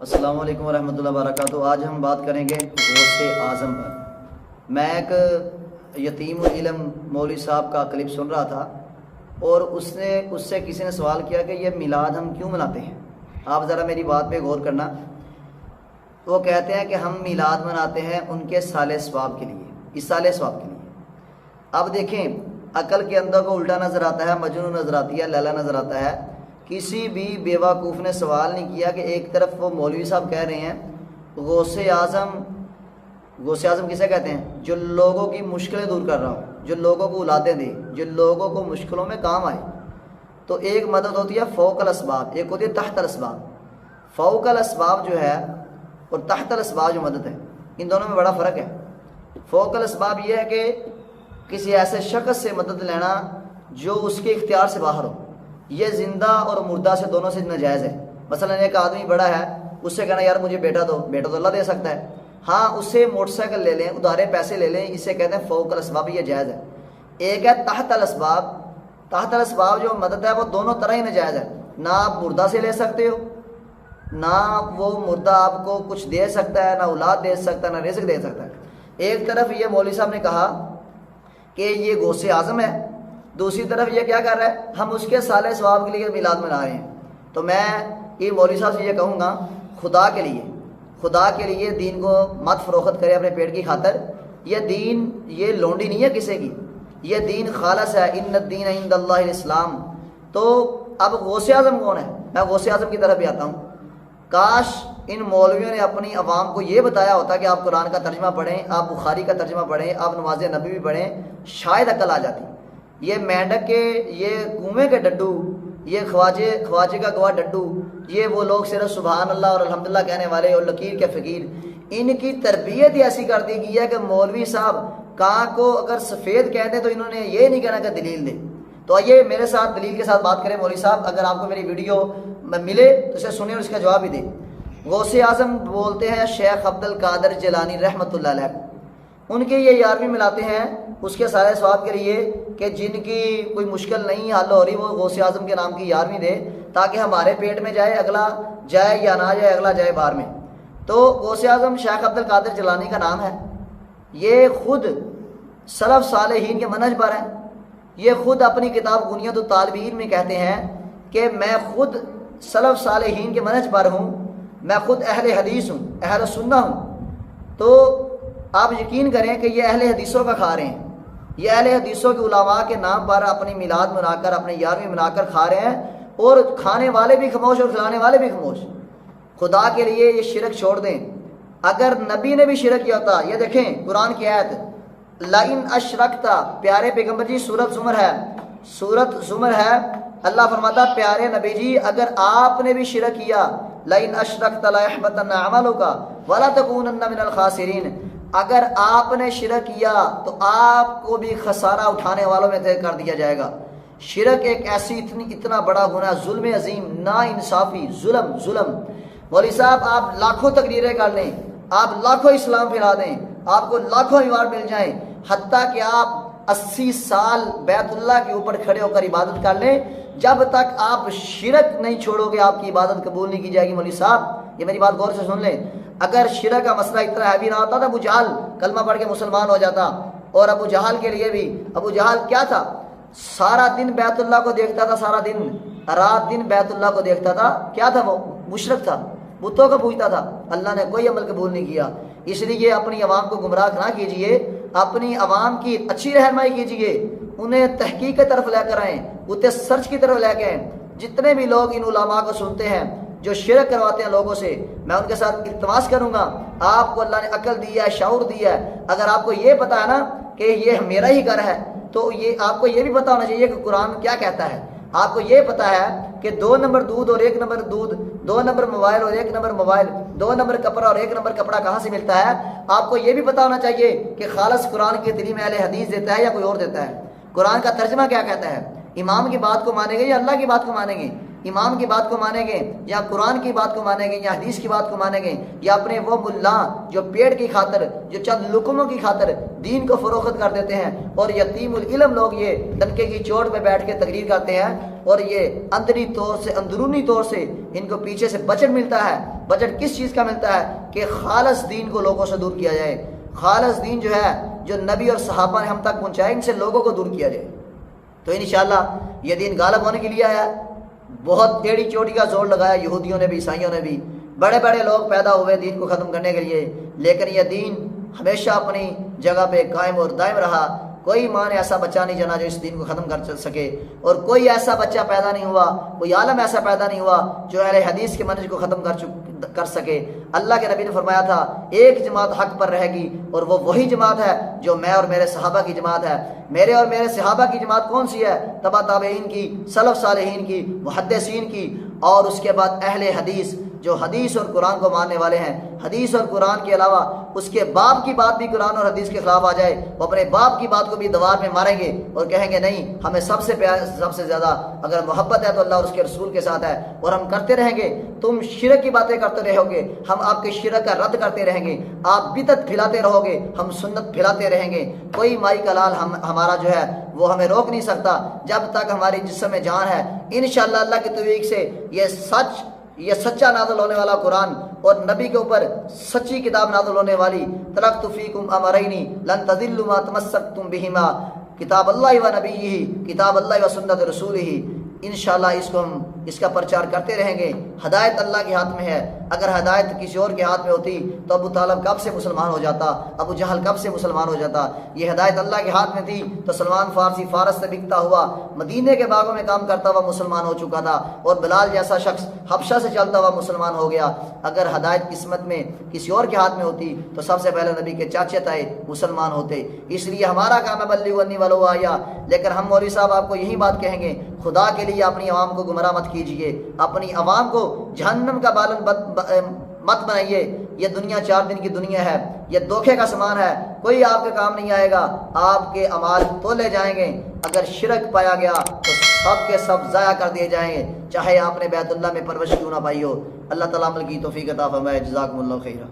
अस्सलाम वालेकुम रहमतुल्लाहि व बरकातहू। आज हम बात करेंगे गौसे आज़म पर। मैं एक यतीम इल्म मौलवी साहब का क्लिप सुन रहा था और उससे किसी ने सवाल किया कि ये मिलाद हम क्यों मनाते हैं। आप ज़रा मेरी बात पे गौर करना। वो कहते हैं कि हम मिलाद मनाते हैं उनके साले सवाब के लिए, इस साले सवाब के लिए। अब देखें, अकल के अंदर को उल्टा नज़र आता है, मजनू नज़र आती है, लैला नज़र आता है। किसी भी बेवकूफ़ ने सवाल नहीं किया कि एक तरफ वो मौलवी साहब कह रहे हैं गौसे आज़म किसे कहते हैं? जो लोगों की मुश्किलें दूर कर रहा हो, जो लोगों को औलादें दे, जो लोगों को मुश्किलों में काम आए। तो एक मदद होती है फ़ौकल असबाब, एक होती है तहतल असबाब। फ़ौकल असबाब जो है और तहतल असबाब जो मदद है, इन दोनों में बड़ा फ़र्क है। फ़ौकल असबाब ये है कि किसी ऐसे शख्स से मदद लेना जो उसके इख्तियार से बाहर हो। ये ज़िंदा और मुर्दा से दोनों से नाजायज़ है। मसलन एक आदमी बड़ा है, उससे कहना यार मुझे बेटा दो, बेटा तो अल्लाह दे सकता है। हाँ, उससे मोटरसाइकिल ले लें, उधारे पैसे ले लें, इसे कहते हैं फ़ौकल असबाब, ये जायज़ है। एक है तहतल असबाब। तहतल असबाब जो मदद है वो दोनों तरह ही नाजायज़ है। ना आप मुर्दा से ले सकते हो, ना वो मुर्दा आपको कुछ दे सकता है, ना औलाद दे सकता है, ना रिज़्क़ दे सकता है। एक तरफ ये मौलवी साहब ने कहा कि ये गौसे आज़म है, दूसरी तरफ ये क्या कर रहा है, हम उसके साले सवाब के लिए मिलाद मना रहे हैं। तो मैं ये मौलवी साहब से ये कहूँगा, खुदा के लिए दीन को मत फ़रोख्त करें अपने पेट की खातर। ये दीन ये लोंडी नहीं है किसी की, ये दीन खालस है। इन्नद्दीन इंदल्लाहिल इस्लाम। तो अब गौसे आज़म कौन है? मैं गौसे आज़म की तरफ भी आता हूँ। काश इन मौलवियों ने अपनी आवाम को ये बताया होता कि आप कुरान का तर्जमा पढ़ें, आप बुखारी का तर्जमा पढ़ें, आप नमाज नबी भी पढ़ें, शायद अकल आ जाती। ये मेंढक के, ये कुएं के डड्डू, ये ख्वाजे का गवाह डड्डू, ये वो लोग सिर्फ सुबहान अल्लाह और अल्हम्दुलिल्लाह कहने वाले और लकीर के फ़कीर, इनकी तरबियत ही ऐसी कर दी गई है कि मौलवी साहब कां को अगर सफ़ेद कहते तो इन्होंने ये नहीं कहना कि दलील दे। तो आइए मेरे साथ दलील के साथ बात करें। मौलवी साहब, अगर आपको मेरी वीडियो मिले तो इसे सुने और इसका जवाब भी दें। गौसे आज़म बोलते हैं शेख अब्दुल कादिर जिलानी रहमतुल्लाह अलैह। उनके ये यारवीं मिलाते हैं उसके सारे सवाब के लिए कि जिनकी कोई मुश्किल नहीं हल हो रही, वो गौसे आज़म के नाम की यारवीं दे, ताकि हमारे पेट में जाए, अगला जाए या ना जाए, अगला जाए बाहर में। तो गौसे आज़म शेख अब्दुल कादिर जिलानी का नाम है। ये खुद सलफ़ सालेहीन के मनहज पर हैं। ये खुद अपनी किताब बुनियाद तालिबीन में कहते हैं कि मैं खुद सलफ़ सालेहीन के मनहज पर हूँ, मैं खुद अहले हदीस हूँ, अहले सुन्ना हूँ। तो आप यकीन करें कि ये अहले हदीसों का खा रहे हैं। ये अहले हदीसों के उलमा के नाम पर अपनी मिलाद मनाकर, अपने यारवीं मनाकर खा रहे हैं, और खाने वाले भी खामोश और खिलाने वाले भी खामोश। खुदा के लिए ये शिरक छोड़ दें। अगर नबी ने भी शिरक किया होता, ये देखें कुरान की आयत, लाइन अशरकता, प्यारे पैगम्बर जी, सूरत जुमर है। अल्लाह फरमाता, प्यारे नबी जी अगर आपने भी शिरक किया, लाइन अशरकता ला यहबतन्ना अमलुका वला तकूनन्ना मिनल खासिरीन, अगर आपने शिरक किया तो आपको भी खसारा उठाने वालों में तय कर दिया जाएगा। शिरक एक ऐसी इतना बड़ा गुनाह, जुल्म अजीम, ना इंसाफी, जुल्म। मौलवी साहब, आप लाखों तकरीरें कर लें, आप लाखों इस्लाम फैला दें, आपको लाखों अवार्ड मिल जाएं, हत्ता कि आप 80 साल बैतुल्लाह के ऊपर खड़े होकर इबादत कर लें, जब तक आप शिरक नहीं छोड़ोगे आपकी इबादत कबूल नहीं की जाएगी। मौलवी साहब, ये मेरी बात गौर से सुन लें। अगर शिरक का मसला इतना हैवी ना होता तो अबू जहल कलमा पढ़ के मुसलमान हो जाता। और अबू जहल के लिए भी, अबू जहल क्या था, सारा दिन बैतुल्लाह को देखता था, सारा दिन रात दिन बैतुल्लाह को देखता था। क्या था वो? मुशरिक था, बुतों को पूजता था। अल्लाह ने कोई अमल कबूल नहीं किया। इसलिए अपनी आवाम को गुमराह ना कीजिए, अपनी आवाम की अच्छी रहनुमाई कीजिए, उन्हें तहकीक की तरफ लेकर आएँ, उन्हें सर्च की तरफ लेकर आएँ। जितने भी लोग इन उलमा को सुनते हैं जो शिरक करवाते हैं लोगों से, मैं उनके साथ इल्तमास करूंगा, आपको अल्लाह ने अकल दी है, शऊर दी है। अगर आपको ये पता है ना कि ये मेरा ही घर है, तो ये आपको ये भी पता होना चाहिए कि कुरान क्या कहता है। आपको ये पता है कि 2 नंबर दूध और 1 नंबर दूध, 2 नंबर मोबाइल और 1 नंबर मोबाइल, 2 नंबर कपड़ा और 1 नंबर कपड़ा कहाँ से मिलता है। आपको ये भी पता होना चाहिए कि खालस कुरान की तलीम अहले हदीस देता है या कोई और देता है। कुरान का तर्जमा क्या कहता है, इमाम की बात को मानेंगे या अल्लाह की बात को मानेंगे। इमाम की बात को मानेंगे, या कुरान की बात को मानेंगे, या हदीस की बात को मानेंगे, या अपने वो मुल्ला जो पेट की खातर, जो चंद लुकमों की खातर दीन को फरोख्त कर देते हैं, और यतीमुल इल्म लोग ये डंके की चोट पे बैठ के तकरीर करते हैं, और ये अंदरी तौर से, अंदरूनी तौर से इनको पीछे से बजट मिलता है। बजट किस चीज़ का मिलता है कि खालस दीन को लोगों से दूर किया जाए। खालस दीन जो है, जो नबी और सहाबा ने हम तक पहुँचाए, इनसे लोगों को दूर किया जाए। तो इंशाअल्लाह ये दीन गालिब होने के लिए आया। बहुत टेढ़ी चोटी का जोर लगाया यहूदियों ने भी, ईसाइयों ने भी। बड़े बड़े लोग पैदा हुए दीन को ख़त्म करने के लिए, लेकिन यह दीन हमेशा अपनी जगह पे कायम और दायम रहा। कोई माँ ने ऐसा बच्चा नहीं जना जो इस दीन को ख़त्म कर सके, और कोई ऐसा बच्चा पैदा नहीं हुआ, कोई आलम ऐसा पैदा नहीं हुआ जो अहले हदीस के मनहज को ख़त्म कर सके। अल्लाह के नबी ने फरमाया था, एक जमात हक पर रहेगी, और वो वही जमात है जो मैं और मेरे सहाबा की जमात है। मेरे और मेरे सहाबा की जमात कौन सी है? तबा ताबईन की, सलफ सालेहीन की, मुहद्दिसीन की, और उसके बाद अहले हदीस जो हदीस और कुरान को मानने वाले हैं। हदीस और कुरान के अलावा उसके बाप की बात भी कुरान और हदीस के खिलाफ आ जाए, वो अपने बाप की बात को भी दीवार में मारेंगे और कहेंगे नहीं, हमें सबसे प्यार, सबसे ज़्यादा अगर मोहब्बत है तो अल्लाह और उसके रसूल के साथ है, और हम करते रहेंगे। तुम शिरक की बातें करते रहोगे, हम आपके शिरक का रद्द करते रहेंगे। आप बिदअत फैलाते रहोगे, हम सुन्नत फैलाते रहेंगे। कोई माई का लाल हमारा जो है वो हमें रोक नहीं सकता जब तक हमारी जिस्म में जान है। इंशाअल्लाह अल्लाह की तौफीक से ये सच्चा नाज़िल होने वाला कुरान और नबी के ऊपर सच्ची किताब नाज़िल होने वाली, तरक्तु फीकुम अमरैनी लन तज़िल्लु मा तमस्सकतुम बिहिमा, किताब अल्लाह व नबीही, किताब अल्लाह व सुन्नत रसूलिही। इंशाअल्लाह इसको हम इसका प्रचार करते रहेंगे। हदायत अल्लाह के हाथ में है। अगर हदायत किसी और के हाथ में होती तो अबू तालिब कब से मुसलमान हो जाता, अबू जहल कब से मुसलमान हो जाता। ये हदायत अल्लाह के हाथ में थी तो सलमान फारसी फारस से बिकता हुआ मदीने के बागों में काम करता हुआ मुसलमान हो चुका था, और बिलाल जैसा शख्स हबशा से चलता हुआ मुसलमान हो गया। अगर हदायत किस्मत में किसी और के हाथ में होती तो सबसे पहले नबी के चाचे ताए मुसलमान होते। इसलिए हमारा काम है बल्लिगु अन्नी वलो आया। लेकिन हम मौलवी साहब आपको यही बात कहेंगे, खुदा के लिए अपनी आवाम को गुमराह मत कीजिए, अपनी आवाम को जहन्नम का बालन मत बनाइए। ये दुनिया 4 दिन की दुनिया है, ये धोखे का सामान है, कोई आपके काम नहीं आएगा। आपके अमाल तोले जाएंगे। अगर शिरक पाया गया तो सब के सब ज़ाया कर दिए जाएंगे, चाहे आपने बैतुल्लाह में परवरिश क्यों ना पाई हो। अल्लाह ताला अमल की तौफीक अता फरमाए। जज़ाकुमुल्लाहु खैरा।